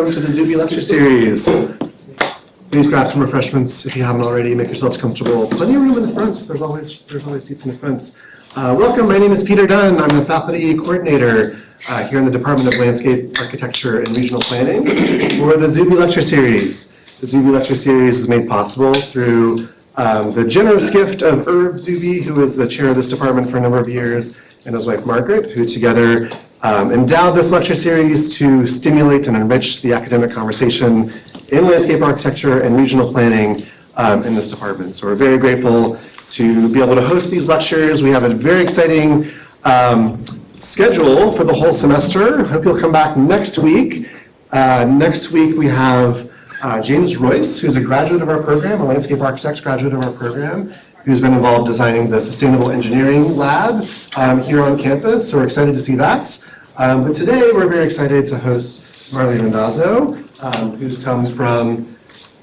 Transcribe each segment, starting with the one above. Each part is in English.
Welcome to the Zube lecture series. Please grab some refreshments if you haven't already. Make yourselves comfortable. Plenty of room in the front. There's always seats in the front. Welcome. My name is Peter Dunn. I'm the faculty coordinator here in the Department of Landscape Architecture and Regional Planning for the Zube lecture series. The Zube lecture series is made possible through the generous gift of Irv Zube, who is the chair of this department for a number of years, and his wife Margaret, who together endowed this lecture series to stimulate and enrich the academic conversation in landscape architecture and regional planning in this department. So we're very grateful to be able to host these lectures. We have a very exciting schedule for the whole semester. Hope you'll come back next week. Next week we have James Royce, who's a graduate of our program, a landscape architect graduate of our program, who's been involved designing the Sustainable Engineering Lab here on campus. So we're excited to see that. But today we're very excited to host Marley Randazzo, who's come from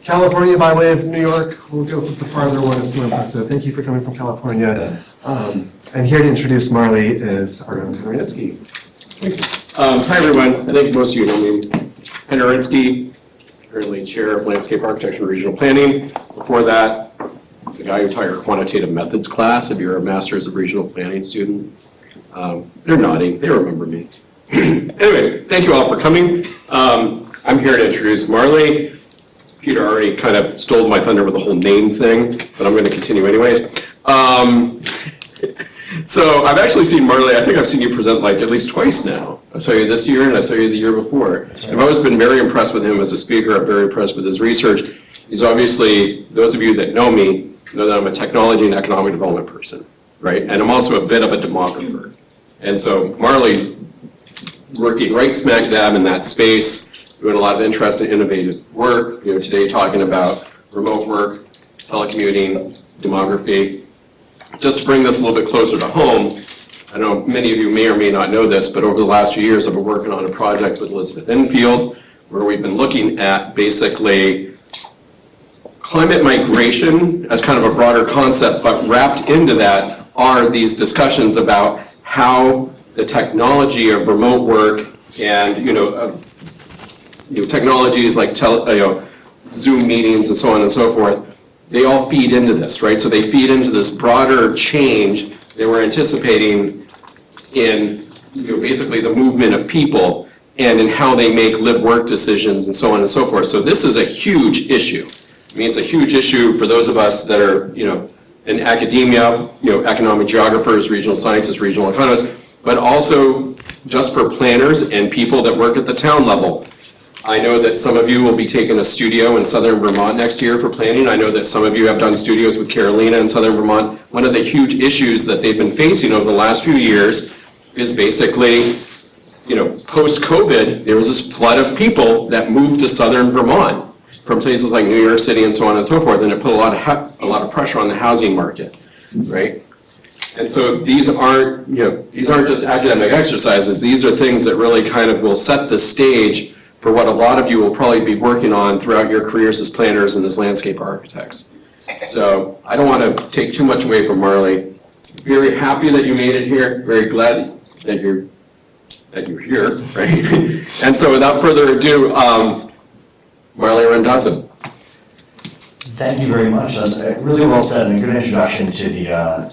California by way of New York. We'll go with the farther one, it's more impressive. Thank you for coming from California. Yes. And here to introduce Marley is our own Henry Itsky. Hi everyone, I think most of you know me. Henry Itsky, currently chair of Landscape Architecture and Regional Planning. Before that, the guy who taught your quantitative methods class, if you're a Master's of Regional Planning student. They're nodding, they remember me. Anyways, thank you all for coming. I'm here to introduce Marley. Peter already kind of stole my thunder with the whole name thing, but I'm going to continue anyways. So I've actually seen Marley, I think I've seen you present like at least twice now. I saw you this year and I saw you the year before. Right. I've always been very impressed with him as a speaker. I'm very impressed with his research. He's obviously, those of you that know me, know that I'm a technology and economic development person, right? And I'm also a bit of a demographer. And so Marley's working right smack dab in that space, doing a lot of interesting, innovative work. You know, today talking about remote work, telecommuting, demography. Just to bring this a little bit closer to home, I know many of you may or may not know this, but over the last few years I've been working on a project with Elizabeth Enfield where we've been looking at basically climate migration as kind of a broader concept, but wrapped into that are these discussions about how the technology of remote work and technologies like Zoom meetings and so on and so forth, they all feed into this, right? So they feed into this broader change that we're anticipating in basically the movement of people and in how they make live-work decisions and so on and so forth. So this is a huge issue. I mean, it's a huge issue for those of us that are, in academia, economic geographers, regional scientists, regional economists, but also just for planners and people that work at the town level. I know that some of you will be taking a studio in southern Vermont next year for planning. I know that some of you have done studios with Carolina in southern Vermont. One of the huge issues that they've been facing over the last few years is basically, post-COVID, there was this flood of people that moved to southern Vermont from places like New York City and so on and so forth, and it put a lot of pressure on the housing market, right? And so these aren't just academic exercises. These are things that really kind of will set the stage for what a lot of you will probably be working on throughout your careers as planners and as landscape architects. So I don't want to take too much away from Marley. Very happy that you made it here. Very glad that you're here, right? And so without further ado, Marley Randazzo. Thank you very much. That's really well said and a good introduction to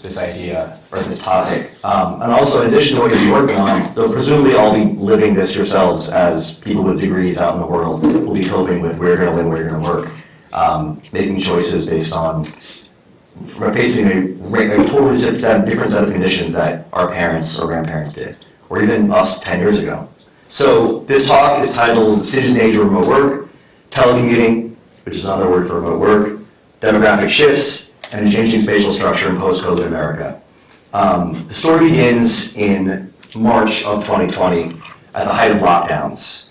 this idea or this topic. And also, in addition to what you're working on, they'll presumably all be living this yourselves as people with degrees out in the world will be coping with where you're going to live, where you're going to work, making choices based on facing a totally different set of conditions that our parents or grandparents did, or even us 10 years ago. So this talk is titled Cities and Age of Remote Work, Telecommuting, which is another word for remote work, demographic shifts, and a changing spatial structure in post-COVID America. The story begins in March of 2020 at the height of lockdowns.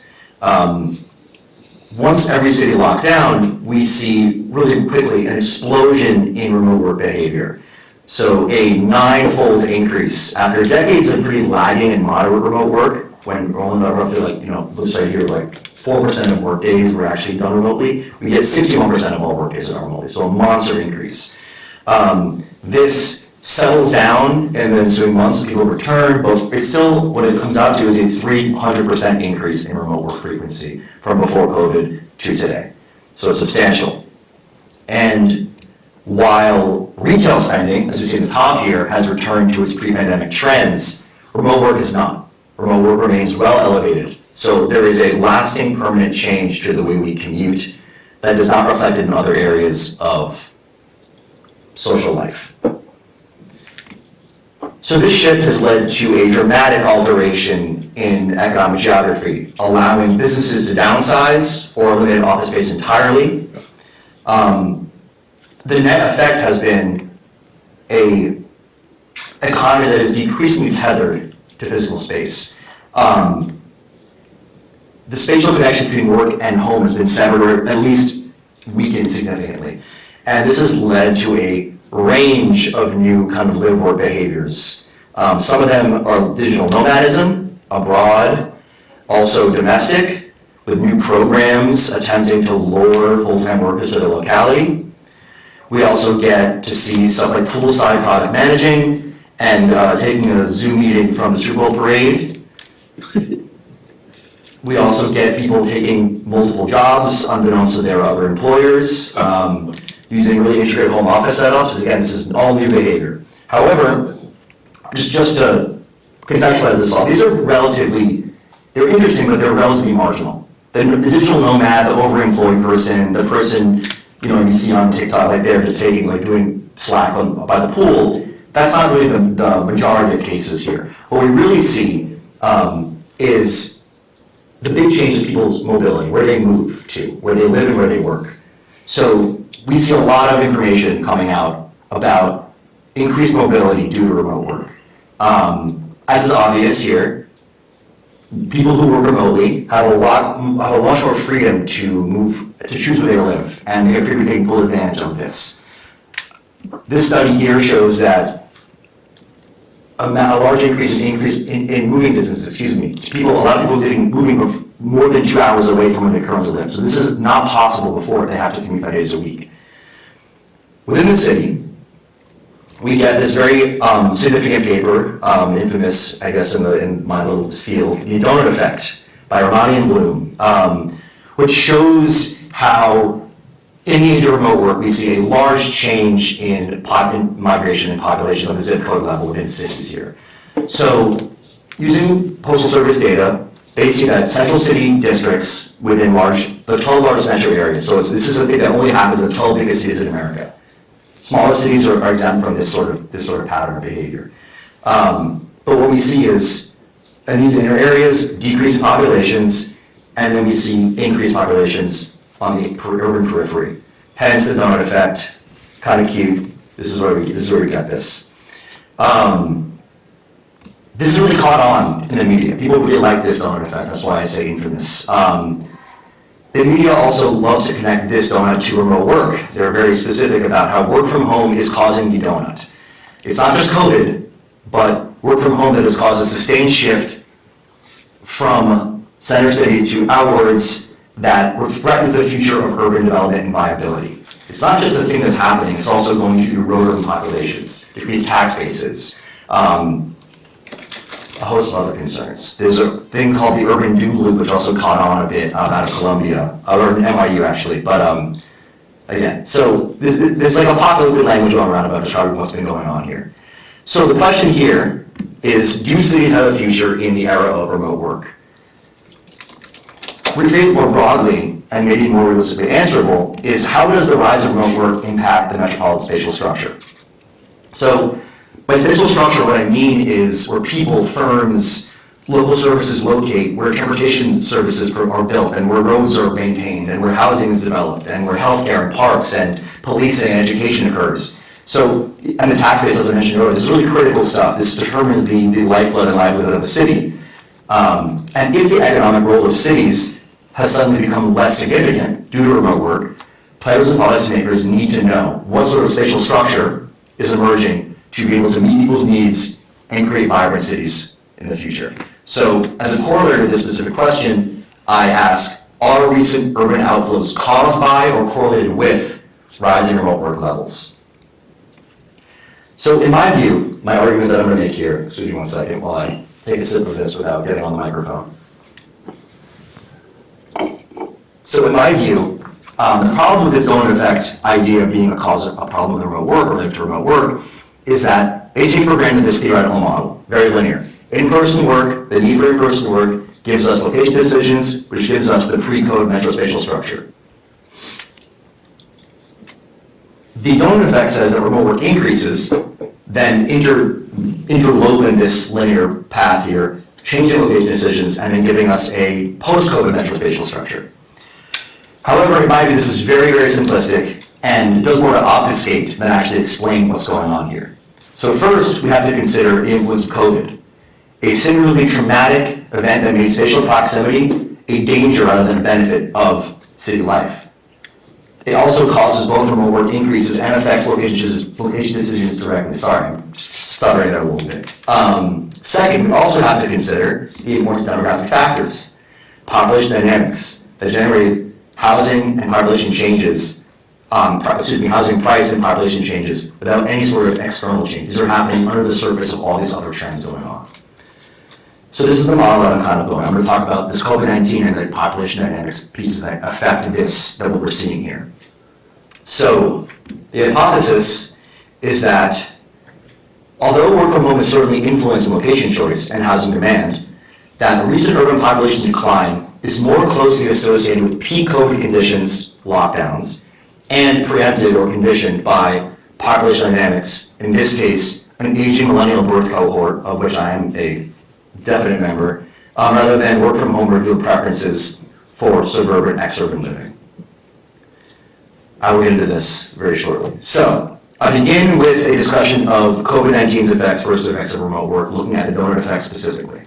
Once every city locked down, we see really quickly an explosion in remote work behavior. So a 9-fold increase after decades of pretty lagging and moderate remote work, when only roughly let's say here 4% of work days were actually done remotely. We get 61% of all work days done remotely, so a monster increase. This settles down in the ensuing months, people return, but it's still, what it comes out to is a 300% increase in remote work frequency from before COVID to today. So it's substantial. And while retail spending, as we see at the top here, has returned to its pre-pandemic trends, remote work has not. Remote work remains well elevated. So there is a lasting permanent change to the way we commute that does not reflect in other areas of social life. So this shift has led to a dramatic alteration in economic geography, allowing businesses to downsize or eliminate office space entirely. The net effect has been an economy that is decreasingly tethered to physical space. The spatial connection between work and home has been severed or at least weakened significantly. And this has led to a range of new kind of live-work behaviors. Some of them are digital nomadism, abroad, also domestic, with new programs attempting to lure full-time workers to their locality. We also get to see stuff like poolside product managing and taking a Zoom meeting from the Super Bowl parade. We also get people taking multiple jobs unbeknownst to their other employers, using really integrated home office setups. Again, this is all new behavior. However, just to contextualize this all, these are they're interesting, but they're relatively marginal. The digital nomad, the overemployed person, the person, you see on TikTok, like they're just doing Slack by the pool, that's not really the majority of cases here. What we really see is the big change in people's mobility, where they move to, where they live and where they work. So we see a lot of information coming out about increased mobility due to remote work. As is obvious here, people who work remotely have a much more freedom to choose where they live, and they appear to be taking full advantage of this. This study here shows that a large increase in moving distances, a lot of people moving more than 2 hours away from where they currently live. So this is not possible before they have to commute 5 days a week. Within the city, we get this very significant paper, infamous, I guess, in my little field, The Donut Effect by Romani and Bloom, which shows how in the age of remote work, we see a large change in migration and population on the zip code level within cities here. So using Postal Service data, they see that central city districts within the 12 largest metro areas, so this is something that only happens in the 12 biggest cities in America. Smaller cities are exempt from this sort of pattern of behavior. But what we see is, in these inner areas, decrease in populations, and then we see increased populations on the urban periphery. Hence the donut effect, kind of cute. This is where we get this. This is really caught on in the media. People really like this donut effect. That's why I say infamous. The media also loves to connect this donut to remote work. They're very specific about how work from home is causing the donut. It's not just COVID, but work from home that has caused a sustained shift from center city to outwards that threatens the future of urban development and viability. It's not just a thing that's happening, it's also going to erode urban populations, decrease tax bases, a host of other concerns. There's a thing called the urban doom loop, which also caught on a bit out of Columbia, or NYU actually, but again, so there's like apocalyptic language going around about describing what's been going on here. So the question here is, do cities have a future in the era of remote work? Rephrased more broadly, and maybe more realistically answerable, is how does the rise of remote work impact the metropolitan spatial structure? So, by spatial structure, what I mean is where people, firms, local services locate, where transportation services are built, and where roads are maintained, and where housing is developed, and where healthcare and parks and policing and education occurs. So, and the tax base, as I mentioned earlier, this is really critical stuff. This determines the lifeblood and livelihood of a city. And if the economic role of cities has suddenly become less significant due to remote work, planners and policymakers need to know what sort of spatial structure is emerging to be able to meet people's needs and create vibrant cities in the future. So, as a corollary to this specific question, I ask, are recent urban outflows caused by or correlated with rising remote work levels? So in my view, my argument that I'm going to make here, excuse me one second while I take a sip of this without getting on the microphone. So in my view, the problem with this donor effect idea being a problem with remote work or linked to remote work is that they take for granted this theoretical model, very linear. In-person work, the need for in-person work gives us location decisions, which gives us the pre-code metrospatial structure. The donor effect says that remote work increases, then interlope in this linear path here, changing location decisions, and then giving us a post-COVID metrospatial structure. However, in my view, this is very, very simplistic, and it does more to obfuscate than actually explain what's going on here. So first, we have to consider the influence of COVID, a singularly traumatic event that made spatial proximity a danger rather than a benefit of city life. It also causes both remote work increases and affects location decisions directly. Sorry, I'm stuttering there a little bit. Second, we also have to consider the importance of demographic factors, population dynamics that generate housing and population changes, housing price and population changes without any sort of external change. These are happening under the surface of all these other trends going on. So this is the model that I'm kind of going. I'm going to talk about this COVID-19 and the population dynamics pieces that affect this, that what we're seeing here. So the hypothesis is that although work from home is certainly influencing location choice and housing demand, that recent urban population decline is more closely associated with peak COVID conditions, lockdowns, and preempted or conditioned by population dynamics, in this case, an aging millennial birth cohort, of which I am a definite member, rather than work from home revealed preferences for suburban, exurban living. I will get into this very shortly. So, I begin with a discussion of COVID-19's effects versus the effects of remote work, looking at the donut effect specifically.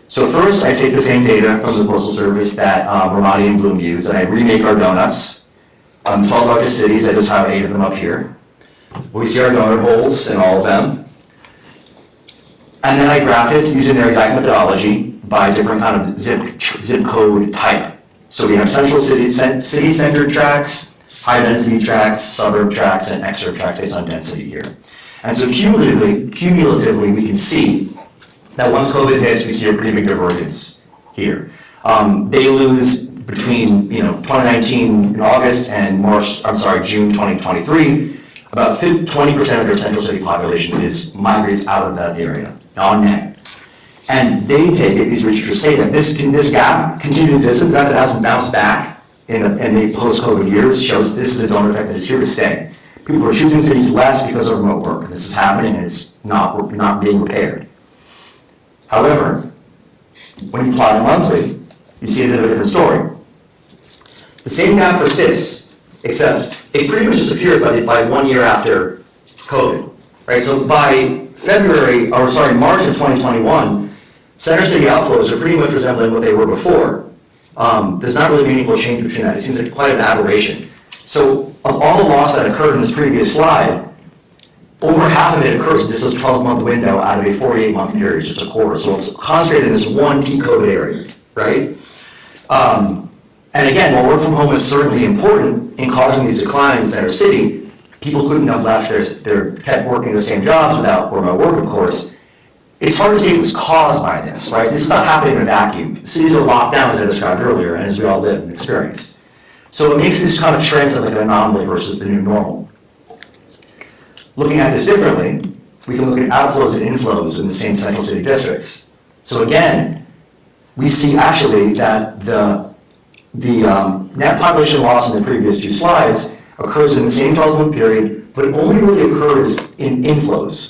So first, I take the same data from the Postal Service that Ramadi and Bloom use, and I remake our donuts. 12 largest cities, I just have 8 of them up here. We see our donut holes in all of them. And then I graph it using their exact methodology by different kind of zip code type. So we have central city-centered tracts, high-density tracts, suburb tracts, and exurb tracts based on density here. And so cumulatively, we can see that once COVID hits, we see a pretty big divergence here. They lose between 2019 in August and June 2023, about 20% of their central city population migrates out of that area on net. And they take it, these researchers say that this gap continued existence, that hasn't bounced back in the post-COVID years, shows this is a donor effect that is here to stay. People are choosing cities less because of remote work. This is happening and it's not being repaired. However, when you plot it monthly, you see a bit of a different story. The same gap persists, except it pretty much disappeared by 1 year after COVID, right? So by March of 2021, center city outflows are pretty much resembling what they were before. There's not really meaningful change between that. It seems like quite an aberration. So of all the loss that occurred in this previous slide, over half of it occurs in this 12-month window out of a 48-month period, just a quarter. So it's concentrated in this one peak COVID area, right? And again, while work from home is certainly important in causing these declines in center city, people couldn't have left kept working their same jobs without remote work, of course. It's hard to say it was caused by this, right? This is not happening in a vacuum. Cities are locked down, as I described earlier, and as we all live and experienced. So it makes this kind of translate like an anomaly versus the new normal. Looking at this differently, we can look at outflows and inflows in the same central city districts. So again, we see actually that the net population loss in the previous 2 slides occurs in the same 12-month period, but it only really occurs in outflows.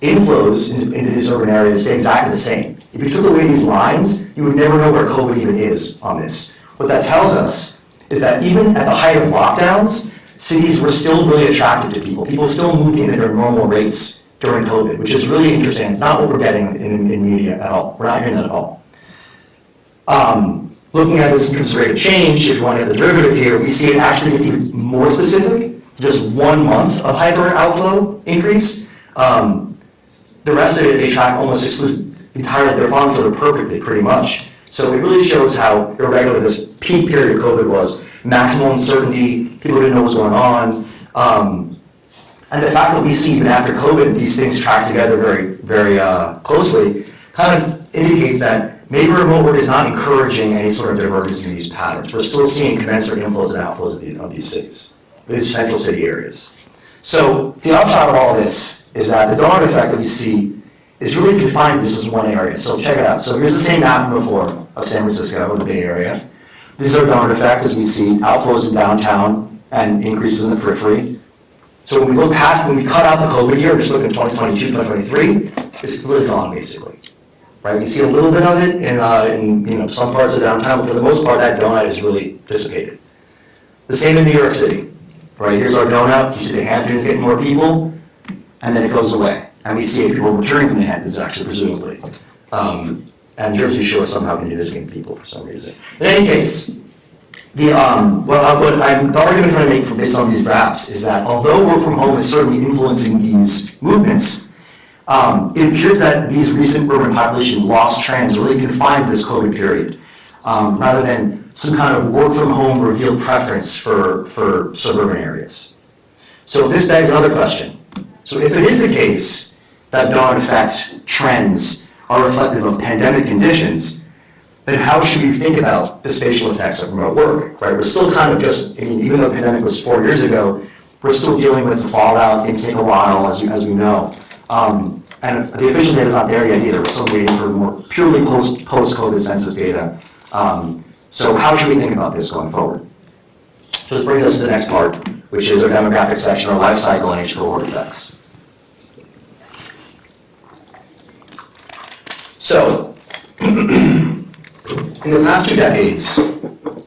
Inflows into these urban areas stay exactly the same. If you took away these lines, you would never know where COVID even is on this. What that tells us is that even at the height of lockdowns, cities were still really attractive to people. People still moved in at their normal rates during COVID, which is really interesting. It's not what we're getting in media at all. We're not hearing that at all. Looking at this interest rate of change, if you want to get the derivative here, we see it actually gets even more specific. Just 1 month of hyper outflow increase. The rest of it, they track almost entirely. They're following each other perfectly, pretty much. So it really shows how irregular this peak period of COVID was. Maximum uncertainty, people didn't know what was going on. And the fact that we see even after COVID, these things track together very, very closely, kind of indicates that maybe remote work is not encouraging any sort of divergence in these patterns. We're still seeing commensurate inflows and outflows of these cities, these central city areas. So the upshot of all this is that the donut effect that we see is really confined to just one area. So check it out. So here's the same map from before of San Francisco, or the Bay Area. This is our donut effect as we see outflows in downtown and increases in the periphery. So when we look past, when we cut out the COVID year, just look at 2022, 2023, it's really gone basically. Right? You see a little bit of it in some parts of downtown, but for the most part, that donut is really dissipated. The same in New York City. Right? Here's our donut. You see the Hamptons getting more people, and then it goes away. And we see people returning from the Hamptons, actually, presumably. And Jersey Shore somehow continues getting people for some reason. In any case, the argument I'm trying to make based on these graphs is that although work from home is certainly influencing these movements, it appears that these recent urban population loss trends are really confined to this COVID period, rather than some kind of work from home revealed preference for suburban areas. So this begs another question. So if it is the case that donut effect trends are reflective of pandemic conditions, then how should we think about the spatial effects of remote work, right? We're still kind of even though the pandemic was 4 years ago, we're still dealing with the fallout. Things take a while, as we know. And the official data is not there yet either. We're still waiting for more purely post-COVID census data. So how should we think about this going forward? So this brings us to the next part, which is our demographic section, our life cycle and age cohort effects. So, in the past 2 decades,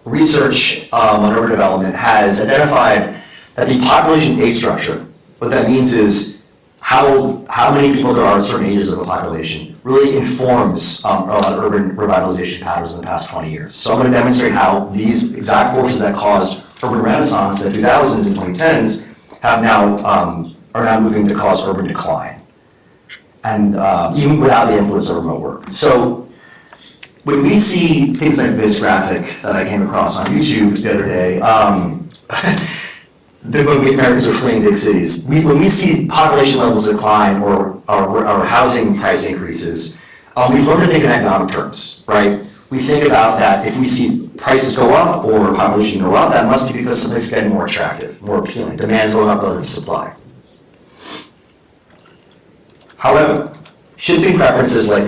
research on urban development has identified that the population age structure, what that means is how many people there are at certain ages of a population, really informs a lot of urban revitalization patterns in the past 20 years. So I'm going to demonstrate how these exact forces that caused urban renaissance in the 2000s and 2010s have are now moving to cause urban decline, and even without the influence of remote work. So when we see things like this graphic that I came across on YouTube the other day, when Americans are fleeing big cities, when we see population levels decline or housing price increases, we've learned to think in economic terms, right? We think about that if we see prices go up or population go up, that must be because something's getting more attractive, more appealing. Demand's going up relative to supply. However, shifting preferences like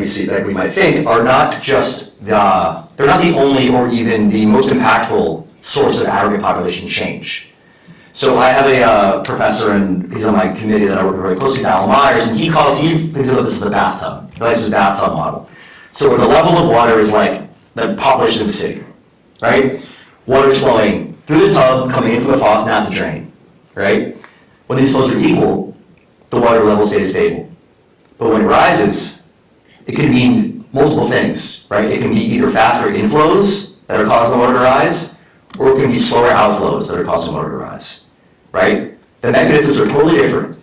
we might think are not just they're not the only or even the most impactful source of aggregate population change. So I have a professor, and he's on my committee that I work very closely with, Alan Myers, and he thinks about this as a bathtub. He likes his bathtub model. So where the level of water is like the population of the city, right? Water is flowing through the tub, coming in from the faucet and out the drain, right? When these flows are equal, the water level stays stable. But when it rises, it can mean multiple things, right? It can be either faster inflows that are causing the water to rise, or it can be slower outflows that are causing water to rise, right? The mechanisms are totally different,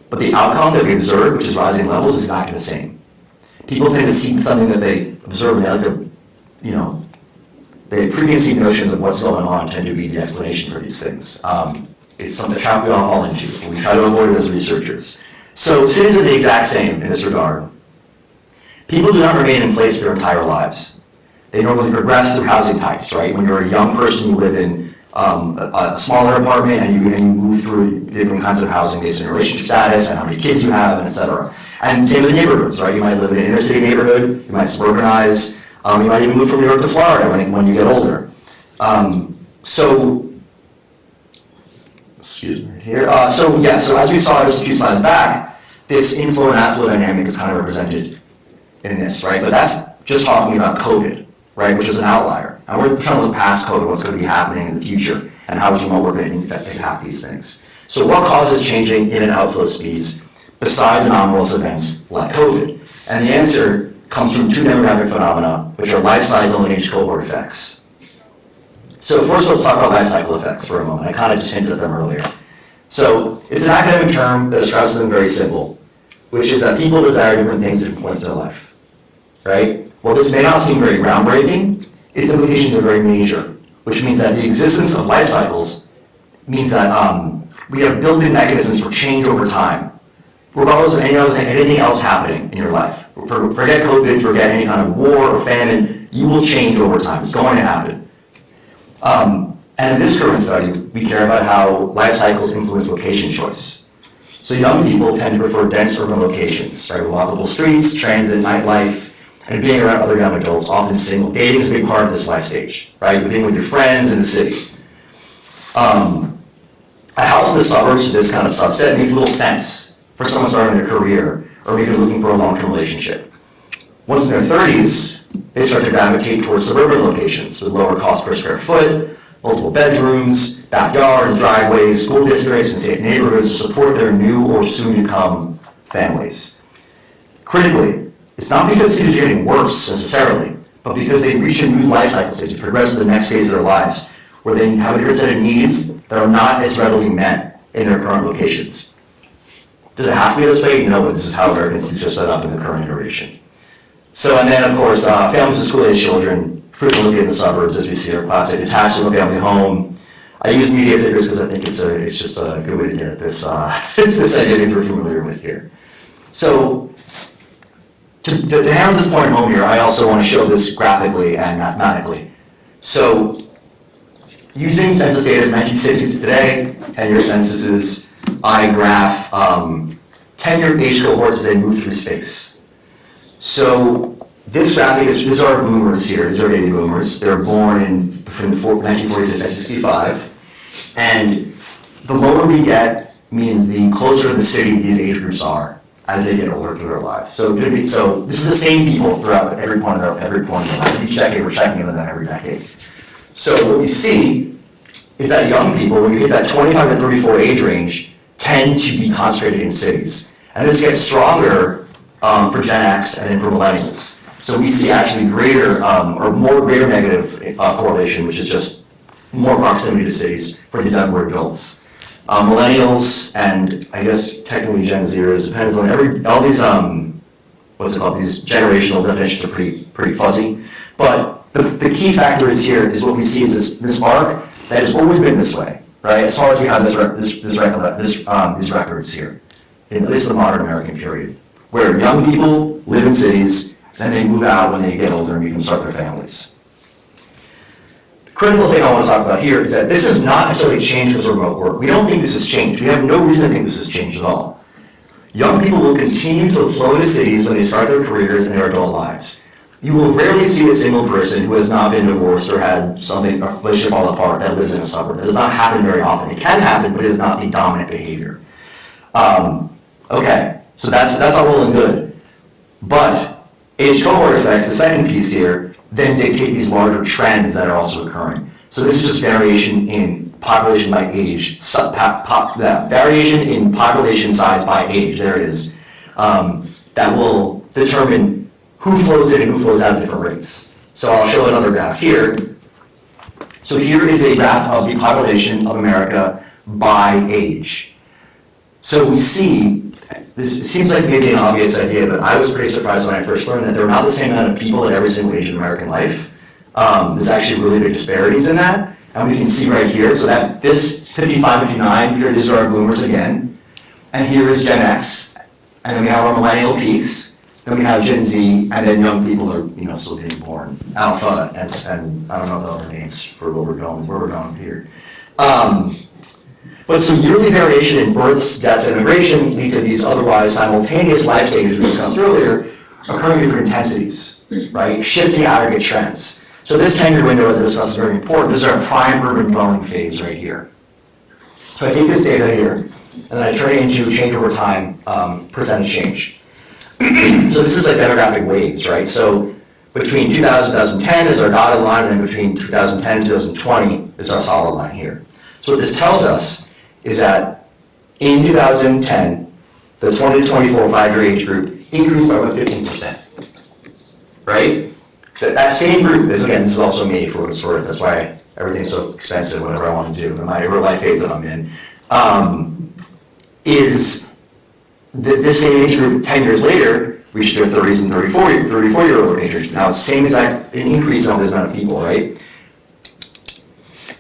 but the outcome that we observe, which is rising levels, is exactly the same. People tend to see something that they observe and they like to, they preconceived notions of what's going on tend to be the explanation for these things. It's something trap we all fall into, and we try to avoid it as researchers. So cities are the exact same in this regard. People do not remain in place for their entire lives. They normally progress through housing types, right? When you're a young person, you live in a smaller apartment, and you move through different kinds of housing based on your relationship status and how many kids you have, and et cetera. And same with neighborhoods, right? You might live in an inner city neighborhood, you might suburbanize, you might even move from New York to Florida when you get older. Excuse me here. So as we saw just a few slides back, this inflow and outflow dynamic is kind of represented in this, right? But that's just talking about COVID, right? Which is an outlier. And we're trying to look past COVID, what's going to be happening in the future, and how is remote work going to impact these things. So what causes changing in and outflow speeds besides anomalous events like COVID? And the answer comes from 2 demographic phenomena, which are life cycle and age cohort effects. So first, let's talk about life cycle effects for a moment. I kind of just hinted at them earlier. So it's an academic term that describes something very simple, which is that people desire different things at different points in their life, right? While this may not seem very groundbreaking, its implications are very major, which means that the existence of life cycles means that we have built-in mechanisms for change over time, regardless of anything else happening in your life. Forget COVID, forget any kind of war or famine, you will change over time. It's going to happen. And in this current study, we care about how life cycles influence location choice. So young people tend to prefer dense urban locations, right? Walkable streets, transit, nightlife, and being around other young adults, often single. Dating is a big part of this life stage, right? Being with your friends in the city. A house in the suburbs, this kind of subset, makes little sense for someone starting a career or maybe looking for a long-term relationship. Once in their 30s, they start to gravitate towards suburban locations with lower cost per square foot, multiple bedrooms, backyards, driveways, school districts, and safe neighborhoods to support their new or soon-to-come families. Critically, it's not because cities are getting worse necessarily, but because they reach a new life cycle stage to progress to the next phase of their lives, where they have a different set of needs that are not as readily met in their current locations. Does it have to be this way? No, but this is how American cities are set up in the current iteration. So, and then of course, families with school-age children frequently live in the suburbs, as we see, are classic detached from a family home. I use media figures because I think it's just a good way to get at this, this idea that we're familiar with here. So, to handle this point home here, I also want to show this graphically and mathematically. So, using census data from 1960s to today, 10-year censuses, I graph 10-year age cohorts as they move through space. So this graphic these are boomers here, these are baby boomers. They're born from 1946 to 1965. And the lower we get means the closer to the city these age groups are as they get older through their lives. So this is the same people throughout every point of their life. Each decade, we're checking in with them every decade. So what we see is that young people, when you hit that 25 to 34 age range, tend to be concentrated in cities. And this gets stronger for Gen X and then for millennials. So we see actually greater negative correlation, which is just more proximity to cities for these younger adults. Millennials and I guess technically Gen Zers, depends on all these these generational definitions are pretty fuzzy. But the key factor is what we see is this arc that has always been this way, right? As far as we have these records here, at least the modern American period, where young people live in cities, then they move out when they get older and can start their families. The critical thing I want to talk about here is that this is not necessarily changed because of remote work. We don't think this has changed. We have no reason to think this has changed at all. Young people will continue to flow into cities when they start their careers and their adult lives. You will rarely see a single person who has not been divorced or had a relationship fall apart that lives in a suburb. That does not happen very often. It can happen, but it is not the dominant behavior. Okay, so that's all well and good. But age cohort effects, the second piece here, then dictate these larger trends that are also occurring. So this is just variation in population by age, variation in population size by age, there it is, that will determine who flows in and who flows out at different rates. So I'll show another graph here. So here is a graph of the population of America by age. So we see, this seems like maybe an obvious idea, but I was pretty surprised when I first learned that there are not the same amount of people at every single age in American life. There's actually really big disparities in that. And we can see right here, so that this 55, 59, here these are our boomers again. And here is Gen X. And then we have our millennial peaks. Then we have Gen Z, and then young people are still being born. Alpha, and I don't know the other names for where we're going here. But some yearly variation in births, deaths, and immigration lead to these otherwise simultaneous life stages we discussed earlier, occurring in different intensities, right? Shifting aggregate trends. So this 10-year window, as I discussed, is very important. This is our prime urban dwelling phase right here. So I take this data here, and then I turn it into change over time, percentage change. So this is like demographic waves, right? So between 2000 and 2010 is our dotted line, and then between 2010 and 2020 is our solid line here. So what this tells us is that in 2010, the 20 to 24 5-year age group increased by about 15%, right? That same group, this is also me for what it's worth, that's why everything's so expensive, whatever I want to do, in my life phase that I'm in, is this same age group 10 years later reached their 30s and 34-year-old age groups. Now, same exact increase in all this amount of people, right?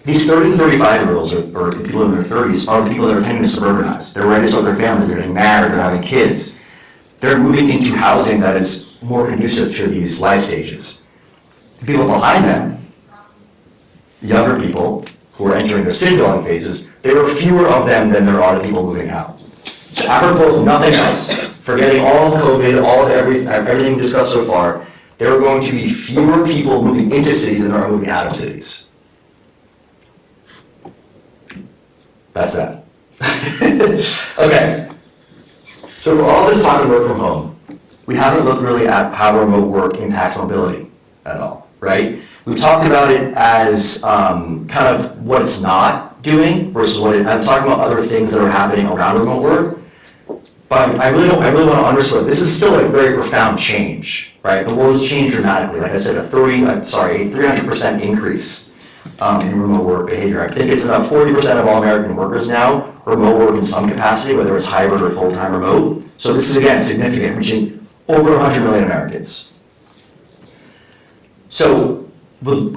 these 30 to 35-year-olds or people in their 30s are the people that are tending to suburbanize. They're ready to start their families, they're getting married, they're having kids. They're moving into housing that is more conducive to these life stages. The people behind them, younger people who are entering their city dwelling phases, there are fewer of them than there are the people moving out. So apropos of nothing else, forgetting all of COVID, all of everything we discussed so far, there are going to be fewer people moving into cities than there are moving out of cities. That's that. Okay. So for all this talk of work from home, we haven't looked really at how remote work impacts mobility at all, right? We've talked about it as kind of what it's not doing versus I'm talking about other things that are happening around remote work. But I really want to underscore, this is still a very profound change, right? The world has changed dramatically. Like I said, a 300% increase in remote work behavior. I think it's about 40% of all American workers now remote work in some capacity, whether it's hybrid or full-time remote. So this is, again, significant, reaching over 100 million Americans. So,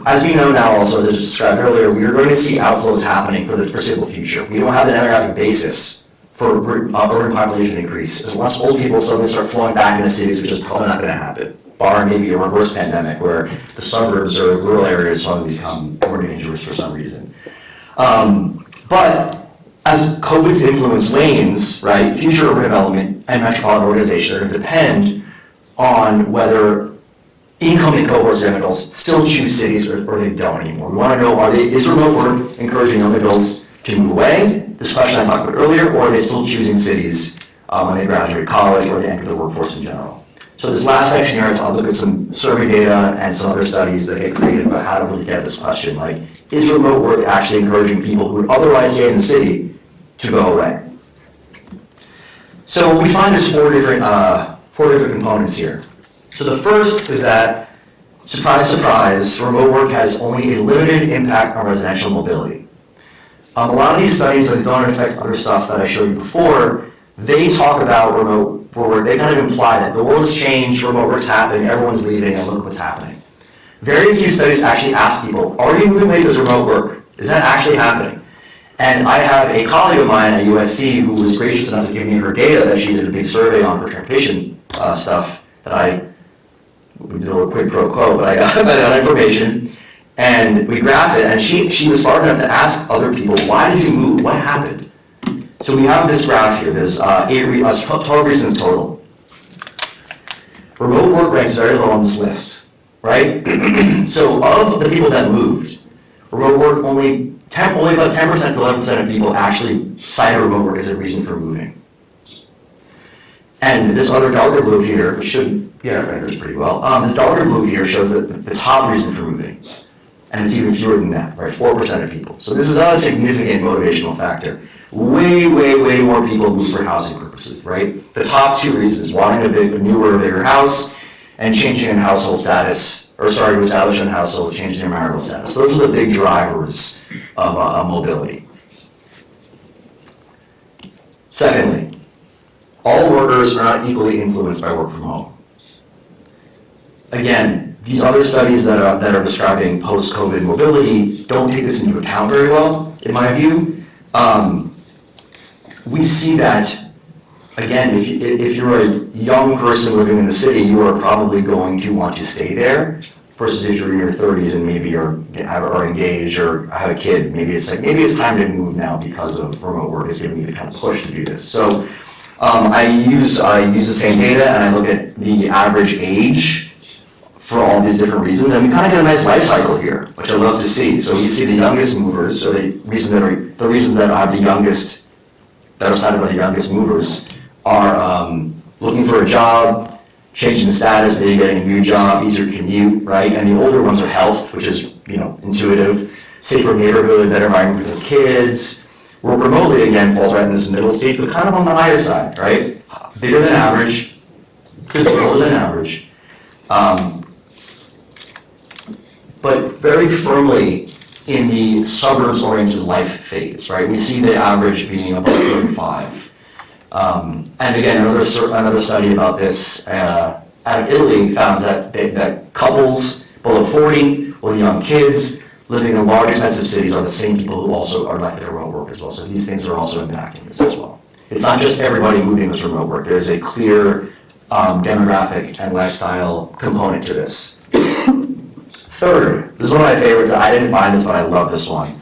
as we know now also, as I just described earlier, we are going to see outflows happening for the foreseeable future. We don't have an demographic basis for urban population increase. As less old people suddenly start flowing back into cities, which is probably not going to happen, barring maybe a reverse pandemic where the suburbs or rural areas suddenly become more dangerous for some reason. But as COVID's influence wanes, right, future urban development and metropolitan organization are going to depend on whether incoming cohorts of young adults still choose cities or they don't anymore. We want to know, is remote work encouraging young adults to move away, this question I talked about earlier, or are they still choosing cities when they graduate college or they enter the workforce in general? So this last section here, I'll look at some survey data and some other studies that get created about how to really get at this question, like, is remote work actually encouraging people who would otherwise stay in the city to go away? So we find there's four different components here. So the first is that, surprise, surprise, remote work has only a limited impact on residential mobility. A lot of these studies that don't affect other stuff that I showed you before, they talk about remote work, they kind of imply that the world's changed, remote work's happening, everyone's leaving, and look what's happening. Very few studies actually ask people, are you moving away because remote work? Is that actually happening? And I have a colleague of mine at USC who was gracious enough to give me her data that she did a big survey on for transportation stuff that we did a little quid pro quo, but I got that information. And we graph it, and she was smart enough to ask other people, why did you move? What happened? So we have this graph here. There's 12 reasons total. Remote work ranks very low on this list, right? So of the people that moved, remote work only about 10% to 11% of people actually cited remote work as a reason for moving. And this other darker blue here, which should, renders pretty well. This darker blue here shows that the top reason for moving. And it's even fewer than that, right? 4% of people. So this is not a significant motivational factor. Way more people move for housing purposes, right? The top two reasons, wanting a newer, bigger house, and changing in household status, establishing a household, changing their marital status. Those are the big drivers of mobility. Secondly, all workers are not equally influenced by work from home. Again, these other studies that are describing post-COVID mobility don't take this into account very well, in my view. We see that, again, if you're a young person living in the city, you are probably going to want to stay there, versus if you're in your 30s and maybe are engaged or have a kid, maybe it's time to move now because of remote work is giving me the kind of push to do this. So I use the same data and I look at the average age for all these different reasons, and we kind of get a nice life cycle here, which I love to see. So we see the youngest movers, or the reason that have the youngest, that are cited by the youngest movers, are looking for a job, changing the status, maybe getting a new job, easier commute, right? And the older ones are health, which is intuitive, safer neighborhood, better environment for their kids. Work remotely again falls right in this middle stage, but kind of on the higher side, right? Bigger than average, could be lower than average. But very firmly in the suburbs-oriented life phase, right? We see the average being about 35. And again, another study about this out of Italy found that couples below 40 with young kids living in large, expensive cities are the same people who also are likely to remote work as well. So these things are also impacting this as well. It's not just everybody moving this remote work. There's a clear demographic and lifestyle component to this. Third, this is one of my favorites. I didn't find this, but I love this one.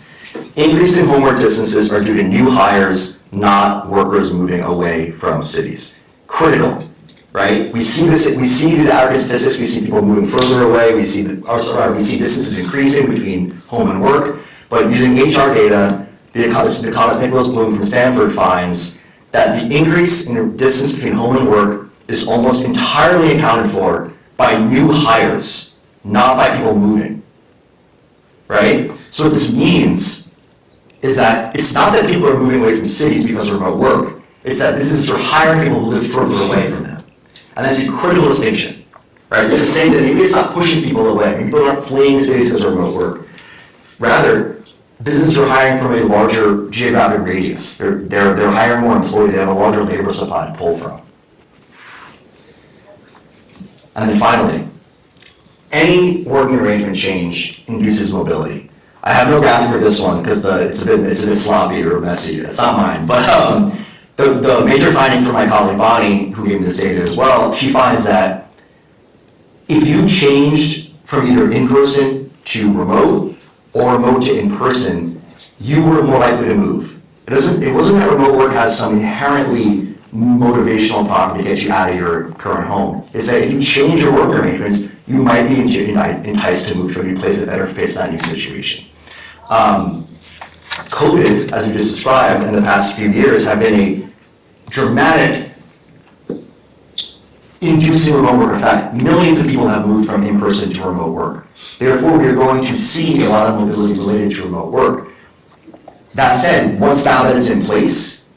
Increasing homework distances are due to new hires, not workers moving away from cities. Critical, right? We see this. We see these aggregate statistics. We see people moving further away. We see distances increasing between home and work. But using HR data, the economist Nicholas Bloom from Stanford finds that the increase in the distance between home and work is almost entirely accounted for by new hires, not by people moving, right? So what this means is that it's not that people are moving away from cities because of remote work, it's that businesses are hiring people who live further away from them. And that's a critical distinction, right? It's the same that maybe it's not pushing people away, maybe people aren't fleeing cities because of remote work. Rather, businesses are hiring from a larger geographic radius. They're hiring more employees, they have a larger labor supply to pull from. And then finally, any working arrangement change induces mobility. I have no graphic for this one because it's a bit sloppy or messy. It's not mine. But the major finding from my colleague Bonnie, who gave me this data as well, she finds that if you changed from either in-person to remote or remote to in-person, you were more likely to move. It wasn't that remote work has some inherently motivational property to get you out of your current home. It's that if you change your work arrangements, you might be enticed to move to a new place that better fits that new situation. COVID, as we just described, in the past few years have been a dramatic inducing remote work effect. Millions of people have moved from in-person to remote work. Therefore, we are going to see a lot of mobility related to remote work. That said, once now that it's in place,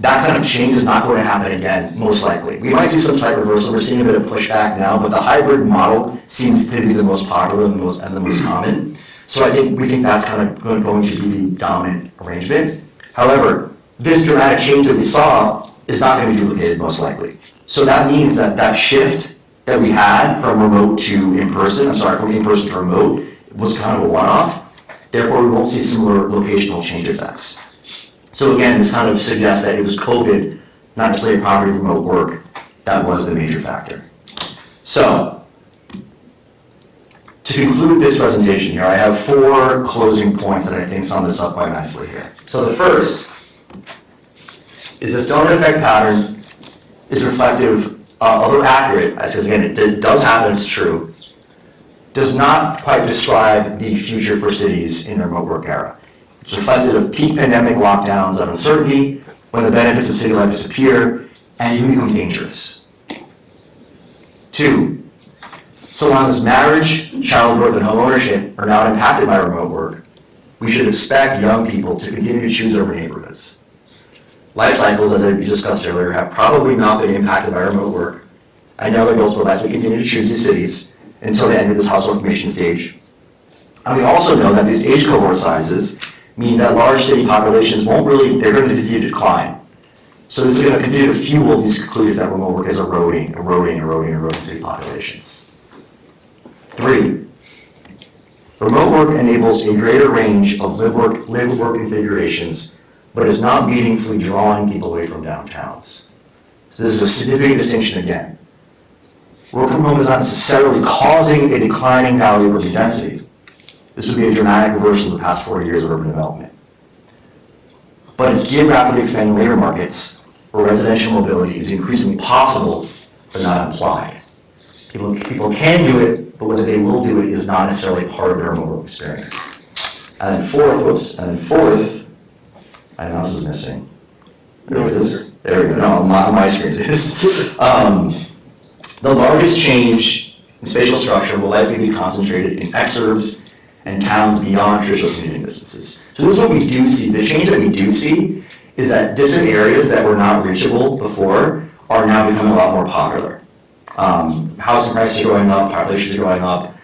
that kind of change is not going to happen again, most likely. We might see some slight reversal. We're seeing a bit of pushback now, but the hybrid model seems to be the most popular and the most common. So we think that's kind of going to be the dominant arrangement. However, this dramatic change that we saw is not going to be duplicated, most likely. So that means that that shift that we had from remote to in-person, from in-person to remote, was kind of a one-off. Therefore, we won't see similar locational change effects. So again, this kind of suggests that it was COVID, not necessarily a property of remote work, that was the major factor. So, to conclude this presentation here, I have 4 closing points that I think sum this up quite nicely here. So the first is this donut effect pattern is reflective, although accurate, because again, it does happen, it's true, does not quite describe the future for cities in the remote work era. It's reflective of peak pandemic lockdowns of uncertainty, when the benefits of city life disappear, and you become dangerous. 2, so long as marriage, childbirth, and home ownership are not impacted by remote work, we should expect young people to continue to choose urban neighborhoods. Life cycles, as we discussed earlier, have probably not been impacted by remote work, and young adults will likely continue to choose these cities until they enter this household formation stage. And we also know that these age cohort sizes mean that large city populations they're going to continue to decline. So this is going to continue to fuel these conclusions that remote work is eroding city populations. 3, remote work enables a greater range of live-work configurations, but is not meaningfully drawing people away from downtowns. This is a significant distinction again. Work from home is not necessarily causing a declining value of urban density. This would be a dramatic reversal of the past 40 years of urban development. But it's geographically expanding labor markets where residential mobility is increasingly possible, but not implied. People can do it, but whether they will do it is not necessarily part of their remote work experience. And then fourth, my mouse is missing. There we go. No, on my screen it is. The largest change in spatial structure will likely be concentrated in exurbs and towns beyond traditional commuting distances. So this is what we do see. The change that we do see is that distant areas that were not reachable before are now becoming a lot more popular. Housing prices are going up, populations are going up.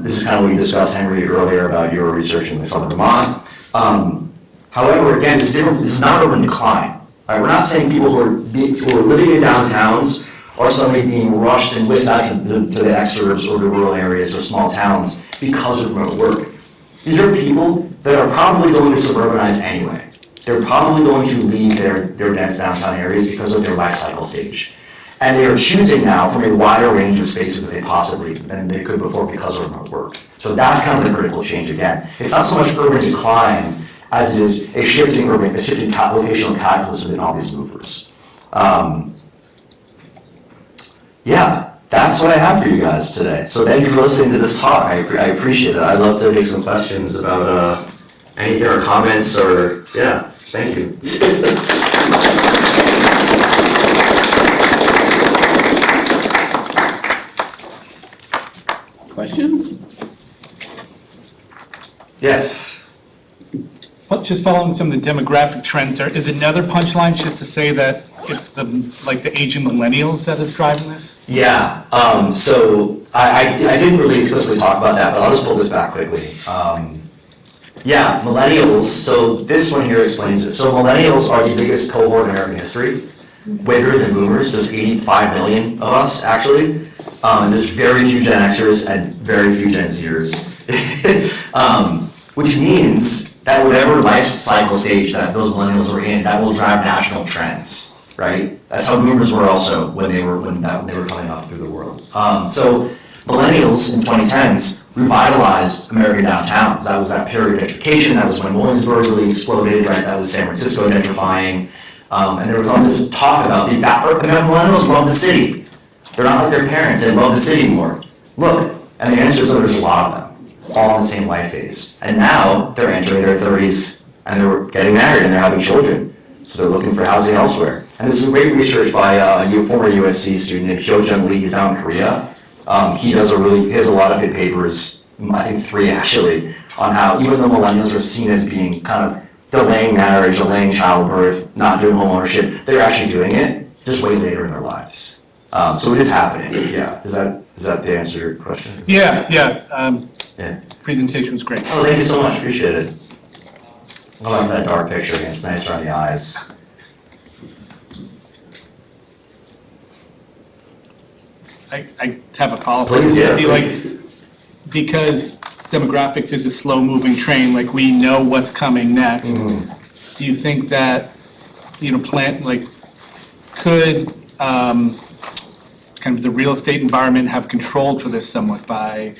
This is kind of what we discussed, Henry, earlier about your research in southern Vermont. However, again, this is not urban decline. Right? We're not saying people who are living in downtowns are suddenly being rushed and whisked out to the exurbs or the rural areas or small towns because of remote work. These are people that are probably going to suburbanize anyway. They're probably going to leave their dense downtown areas because of their life cycle stage. And they are choosing now from a wider range of spaces than they could before because of remote work. So that's kind of the critical change again. It's not so much urban decline as it is a shifting locational calculus within all these movers. Yeah, that's what I have for you guys today. So thank you for listening to this talk. I appreciate it. I'd love to take some questions about anything or comments or, yeah, thank you. Questions? Yes. Well, just following some of the demographic trends, is another punchline just to say that it's the aging millennials that is driving this? Yeah, so I didn't really explicitly talk about that, but I'll just pull this back quickly. Yeah, millennials, so this one here explains it. So millennials are the biggest cohort in American history, way bigger than boomers. There's 85 million of us, actually. And there's very few Gen Xers and very few Gen Zers. Which means that whatever life cycle stage that those millennials were in, that will drive national trends, right? That's how boomers were also when they were coming up through the world. So millennials in 2010s revitalized American downtowns. That was that period of gentrification. That was when Williamsburg really exploded, right? That was San Francisco gentrifying. And there was all this talk about the millennials love the city. They're not like their parents, they love the city more. Look, and the answer is that there's a lot of them, all in the same life phase. And now they're entering their 30s and they're getting married and they're having children. So they're looking for housing elsewhere. And this is great research by a former USC student named Hyojung Lee. He's down in Korea. He has a lot of good papers, I think 3 actually, on how even though millennials are seen as being kind of delaying marriage, delaying childbirth, not doing home ownership, they're actually doing it just way later in their lives. So it is happening, yeah. Is that the answer to your question? Yeah. Yeah. Presentation was great. Oh, thank you so much, appreciate it. I like that dark picture again, it's nicer on the eyes. I have a follow-up. Please, yeah. Because demographics is a slow-moving train, like we know what's coming next. Do you think that, could kind of the real estate environment have controlled for this somewhat by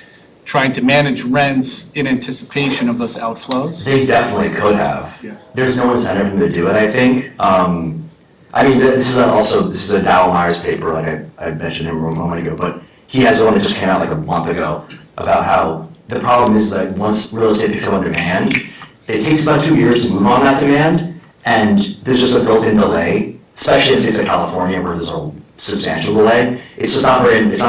trying to manage rents in anticipation of those outflows? They definitely could have. Yeah. There's no incentive for them to do it, I think. This is a Dow Myers paper, like I mentioned him a moment ago, but he has one that just came out like a month ago about how the problem is that once real estate picks up on demand, it takes about 2 years to move on that demand, and there's just a built-in delay, especially in states like California where there's a substantial delay. It's not a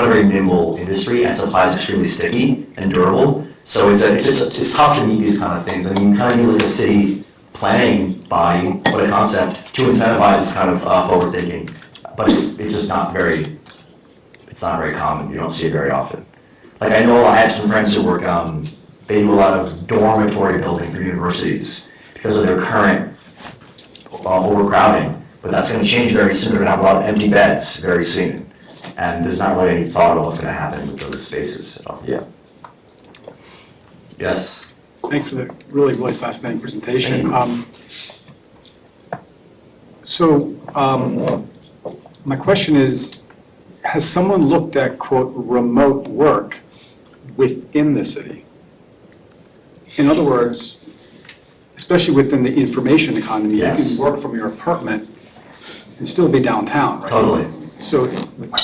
very nimble industry, and supply is extremely sticky and durable. So it's tough to meet these kind of things. I mean, you kind of need like a city planning body, what a concept, to incentivize this kind of forward thinking. But it's just not very common. You don't see it very often. Like I have some friends who work, they do a lot of dormitory building for universities because of their current overcrowding. But that's going to change very soon. They're going to have a lot of empty beds very soon. And there's not really any thought of what's going to happen with those spaces at all. Yeah. Yes? Thanks for the really, really fascinating presentation. My question is, has someone looked at, quote, remote work within the city? In other words, especially within the information economy, Yes. you can work from your apartment and still be downtown, right? Totally. So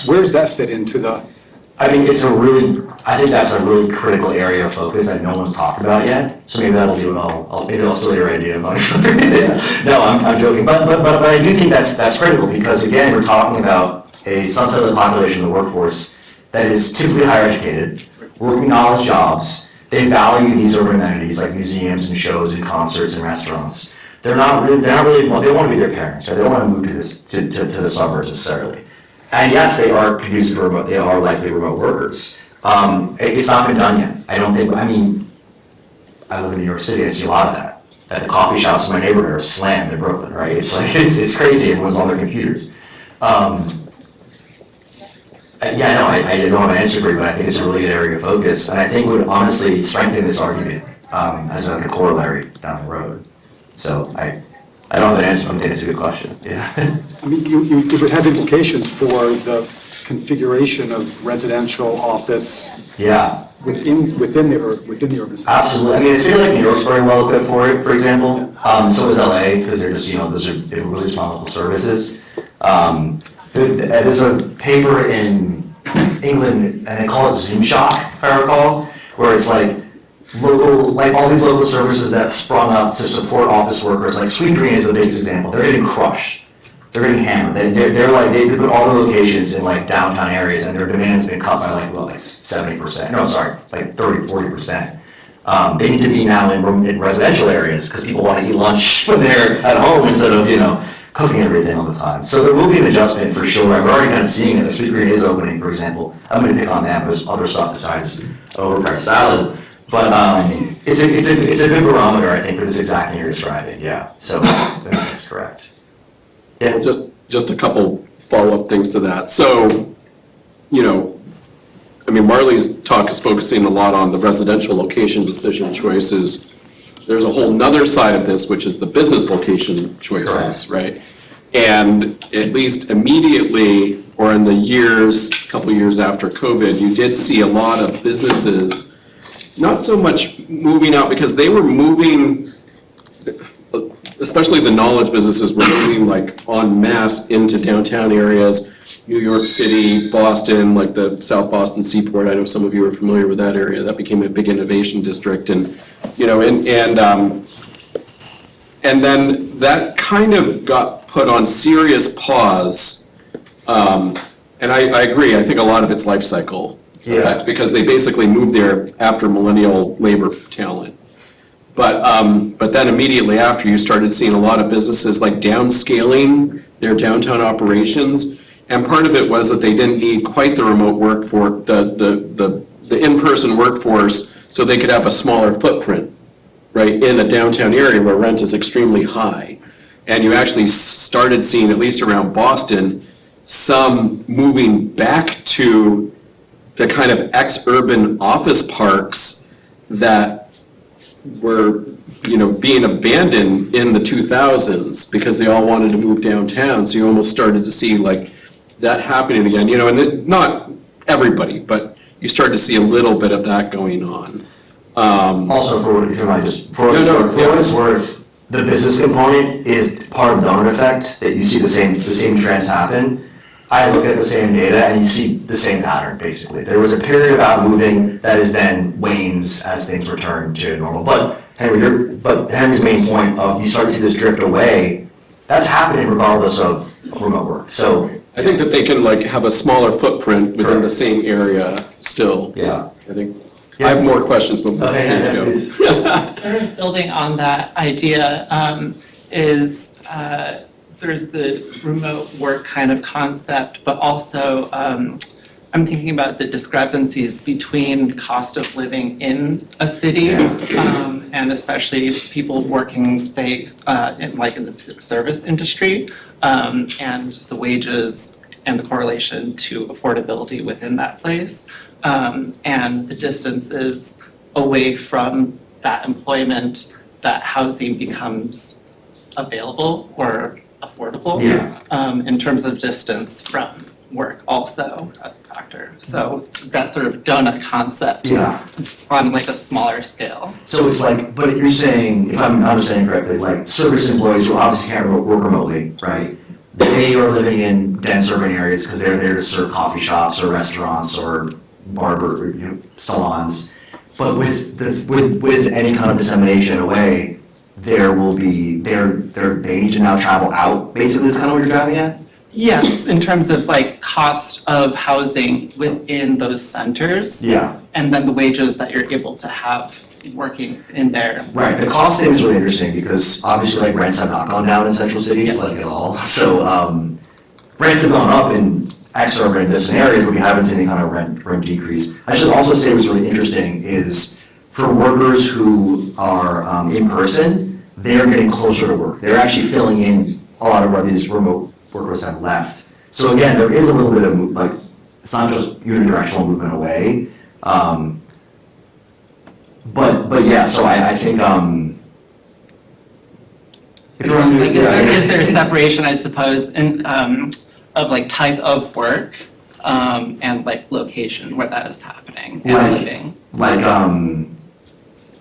where does that fit into the? I think that's a really critical area of focus that no one's talked about yet. So maybe that'll do it all. Maybe I'll steal your idea. No, I'm joking. But I do think that's critical because again, we're talking about a subset of the population of the workforce that is typically higher educated, working knowledge jobs. They value these urban amenities like museums and shows and concerts and restaurants. They want to be their parents, right? They don't want to move to the suburbs necessarily. And yes, they are conducive to remote, they are likely remote workers. It's not been done yet. I live in New York City, I see a lot of that. At the coffee shops in my neighborhood are slammed in Brooklyn, right? It's it's crazy, everyone's on their computers. I don't have an answer for you, but I think it's a really good area of focus. And I think it would honestly strengthen this argument as like a corollary down the road. So I don't have an answer, but I think it's a good question, yeah. I mean, you would have implications for the configuration of residential office Yeah, within the urban center. absolutely. I mean, a city like New York's very well equipped for it, for example. So is LA, because they're just, those are they have really strong local services. There's a paper in England, and they call it Zoom Shock, if I recall, where it's like all these local services that sprung up to support office workers, like Sweet Green is the biggest example. They're getting crushed. They're getting hammered. They put all the locations in like downtown areas, and their demand's been cut by like 70%. No, sorry, like 30-40%. They need to be now in residential areas because people want to eat lunch when they're at home instead of cooking everything all the time. So there will be an adjustment for sure. We're already kind of seeing it. The Sweet Green is opening, for example. I'm going to pick on that, but there's other stuff besides overpriced salad. But it's a good barometer, I think, for this exact thing you're describing. Yeah. So that's correct. Yeah, just a couple follow-up things to that. So, Marley's talk is focusing a lot on the residential location decision choices. There's a whole nother side of this, which is the business location choices, right? And at least immediately, or in the couple years after COVID, you did see a lot of businesses, not so much moving out, because they were moving, especially the knowledge businesses were moving like en masse into downtown areas, New York City, Boston, like the South Boston Seaport. I know some of you are familiar with that area. That became a big innovation district, and then that kind of got put on serious pause. And I agree. I think a lot of it's life cycle effect, because they basically moved there after millennial labor talent. But then immediately after, you started seeing a lot of businesses like downscaling their downtown operations. And part of it was that they didn't need quite the remote workforce, the in-person workforce, so they could have a smaller footprint, right, in a downtown area where rent is extremely high. And you actually started seeing, at least around Boston, some moving back to the kind of ex-urban office parks that were, being abandoned in the 2000s because they all wanted to move downtown. So you almost started to see like that happening again, and not everybody, but you start to see a little bit of that going on. Also, for what it's worth, the business component is part of the donut effect, that you see the same trends happen. I look at the same data and you see the same pattern, basically. There was a period of out moving that is then wanes as things return to normal. But Henry's main point of you start to see this drift away, that's happening regardless of remote work. So I think that they can like have a smaller footprint within the same area still. Yeah. I think. I have more questions, but we'll see it go. Sort of building on that idea there's the remote work kind of concept, but also I'm thinking about the discrepancies between cost of living in a city and especially people working, say, in the service industry and the wages and the correlation to affordability within that place. And the distances away from that employment, that housing becomes available or affordable in terms of distance from work also as a factor. So that sort of donut concept on like a smaller scale. So it's like, but you're saying, if I'm understanding correctly, like service employees who obviously can't work remotely, right? They are living in dense urban areas because they're there to serve coffee shops or restaurants or barber salons. But with any kind of dissemination away, there will be they need to now travel out. Basically, is kind of what you're driving at. Yes, in terms of like cost of housing within those centers. Yeah. And then the wages that you're able to have working in there. Right. The cost thing is really interesting because obviously like rents have not gone down in central cities like at all. So rents have gone up in ex-urban distant areas, but we haven't seen any kind of rent decrease. I should also say what's really interesting is for workers who are in person, they're getting closer to work. They're actually filling in a lot of what these remote workers have left. So again, there is a little bit of it's not just unidirectional movement away. But yeah, so I think, if you're on Like, the- is there a separation, I suppose, in, of like type of work, and like location where that is happening and Like- living? like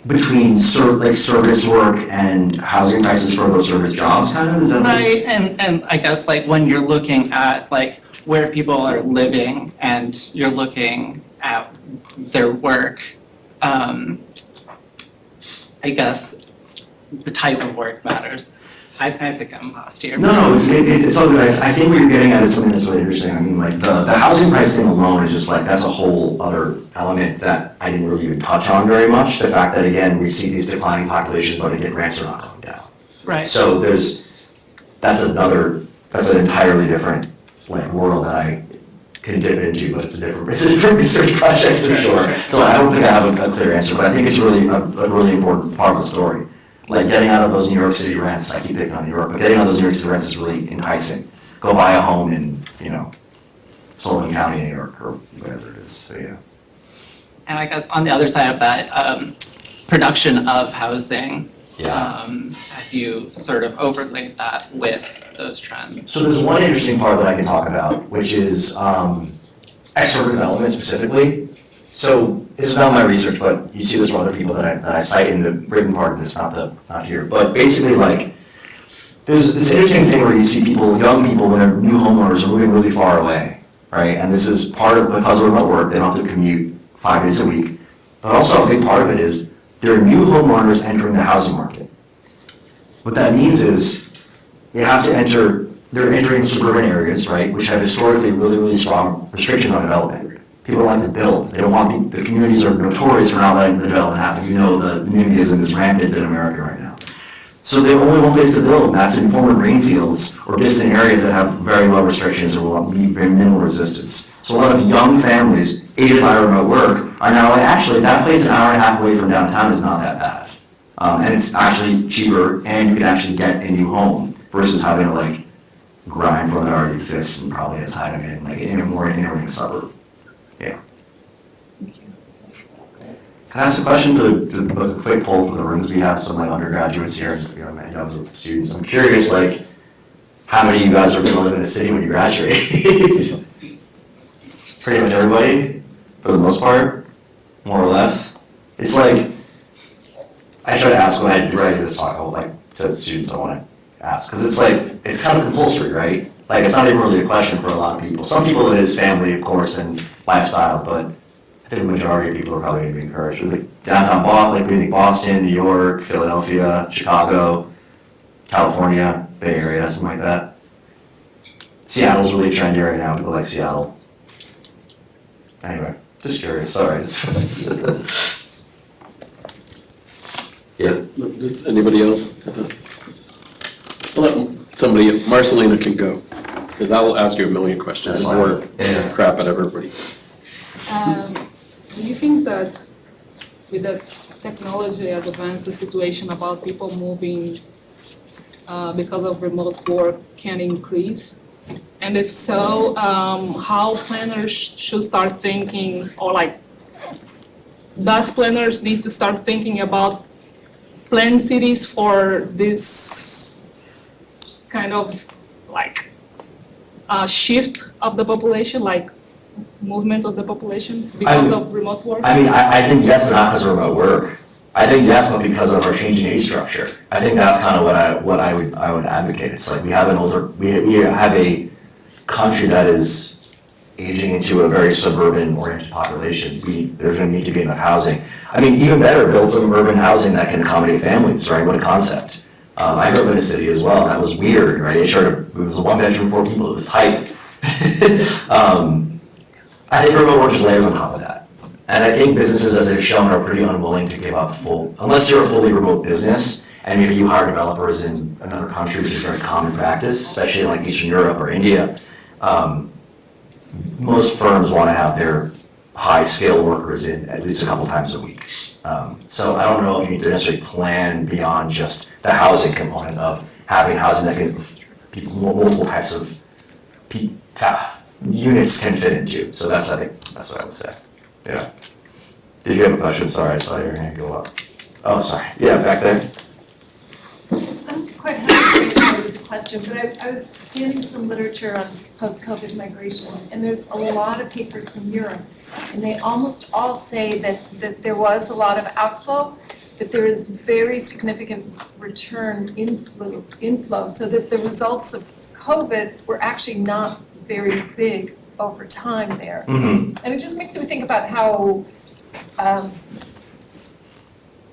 between service work and housing prices for those service jobs, kind of, is that? Right, and I guess like when you're looking at like where people are living and you're looking at their work, I guess the type of work matters. I think I'm lost here. No, it's all good. I think what you're getting at is something that's really interesting. I mean, like, the housing price thing alone is just like, that's a whole other element that I didn't really even touch on very much. The fact that, again, we see these declining populations, but again, rents are not going down. Right. So that's an entirely different, like, world that I can dip into, but it's a different research project for sure. So I don't think I have a clear answer, but I think it's really a really important part of the story. Like, getting out of those New York City rents, I keep picking on New York, but getting out of those New York City rents is really enticing. Go buy a home in, Sullivan County, New York, or whatever it is, so yeah. And I guess on the other side of that, production of housing, have you sort of overlaid that with those trends? So there's one interesting part that I can talk about, which is exurban development specifically. So this is not my research, but you see this from other people that I cite in the written part of this, not here. But basically, like, there's this interesting thing where you see young people, when they're new homeowners, are moving really far away, right? And this is part of because of remote work, they don't have to commute 5 days a week. But also a big part of it is there are new homeowners entering the housing market. What that means is they're entering suburban areas, right, which have historically really, really strong restrictions on development. People like to build. They don't want the communities are notorious for not letting the development happen. The NIMBYism is rampant in America right now. So they only one place to build, and that's in former green fields or distant areas that have very low restrictions or will meet very minimal resistance. So a lot of young families, aided by remote work, are now like, actually, that place an hour and a half away from downtown is not that bad. And it's actually cheaper, and you can actually get a new home versus having to like grind for one that already exists and probably has high demand, like in a more inner suburb. Yeah. Can I ask a question to a quick poll for the room, because we have some like undergraduates here and young students. I'm curious, like, how many of you guys are going to live in a city when you graduate? Pretty much everybody, for the most part, more or less. It's like, I try to ask when I do this talk, to the students I want to ask, because it's like, it's kind of compulsory, right? Like, it's not even really a question for a lot of people. Some people it is family, of course, and lifestyle, but I think the majority of people are probably going to be encouraged. It's like downtown Boston, New York, Philadelphia, Chicago, California, Bay Area, something like that. Seattle's really trendy right now. People like Seattle. Anyway, just curious. Sorry. Yeah. Does anybody else? Well, somebody, Marcelina can go, because I will ask you a million questions That's and fine. more crap at everybody. Do you think that with the technology has advanced, the situation about people moving because of remote work can increase? And if so, how planners should start thinking, or like, does planners need to start thinking about planned cities for this kind of like shift of the population, like movement of the population because of remote work? I mean, I think yes, but not because of remote work. I think yes, but because of our changing age structure. I think that's kind of what I would advocate. It's like we have we have a country that is aging into a very suburban oriented population. There's going to need to be enough housing. I mean, even better, build some urban housing that can accommodate families, right? What a concept. I grew up in a city as well, and that was weird, right? It was a 1 bedroom, 4 people, it was tight. I think remote work just layers on top of that. And I think businesses, as they've shown, are pretty unwilling to give up unless you're a fully remote business, and maybe you hire developers in another country, which is very common practice, especially in like Eastern Europe or India. Most firms want to have their high-skilled workers in at least a couple times a week. So I don't know if you need to necessarily plan beyond just the housing component of having housing that can multiple types of units can fit into. So I think that's what I would say. Yeah. Did you have a question? Sorry, I saw your hand go up. Oh, sorry. Yeah, back there. I'm quite happy to raise this question, but I was scanning some literature on post-COVID migration, and there's a lot of papers from Europe, and they almost all say that there was a lot of outflow, but there is very significant return inflow, so that the results of COVID were actually not very big over time there. Mm-hmm. And it just makes me think about how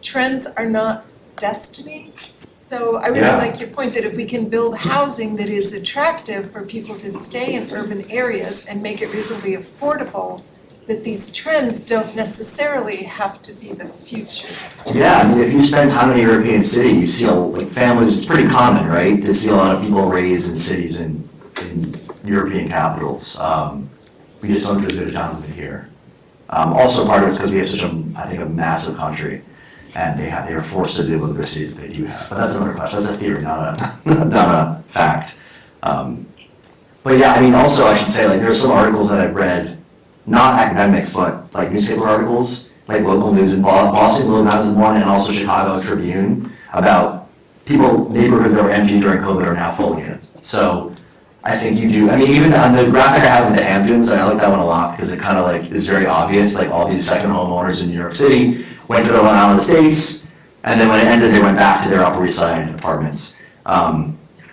trends are not destiny. So I really Yeah. like your point that if we can build housing that is attractive for people to stay in urban areas and make it reasonably affordable, that these trends don't necessarily have to be the future. Yeah, I mean, if you spend time in a European city, you see like families, it's pretty common, right? To see a lot of people raised in cities in European capitals. We just don't do as good a job of it here. Also part of it's because we have such a massive country, and they are forced to deal with the cities that they do have. But that's another question, that's a theory, not a fact. But yeah, I mean, also I should say, like, there's some articles that I've read, not academic, but like newspaper articles, like local news in Boston Globe has one, and also Chicago Tribune, about neighborhoods that were empty during COVID are now full again. So I think you do, I mean, even on the graphic I have of the Hamptons, I like that one a lot because it kind of like is very obvious, like all these second homeowners in New York City went to the Long Island Estates, and then when it ended, they went back to their Upper East Side apartments.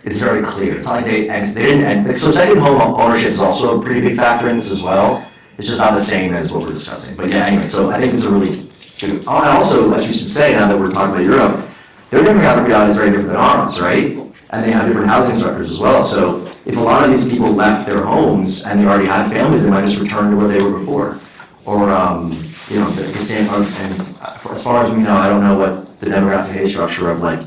It's very clear. It's not like they didn't, so second home ownership is also a pretty big factor in this as well. It's just not the same as what we're discussing. But yeah, anyway, so I think it's a really good, oh, and also, as we should say, now that we're talking about Europe, their demographic reality is very different than ours, right? And they have different housing structures as well. So if a lot of these people left their homes and they already had families, they might just return to where they were before. Or, the same, and as far as we know, I don't know what the demographic age structure of like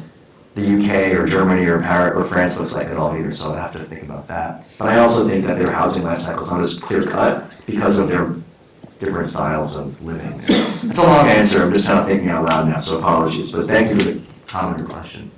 the UK or Germany or Paris or France looks like at all either, so I'd have to think about that. But I also think that their housing life cycle is not as clear cut because of their different styles of living. It's a long answer, I'm just kind of thinking out loud now, so apologies, but thank you for the comment or question.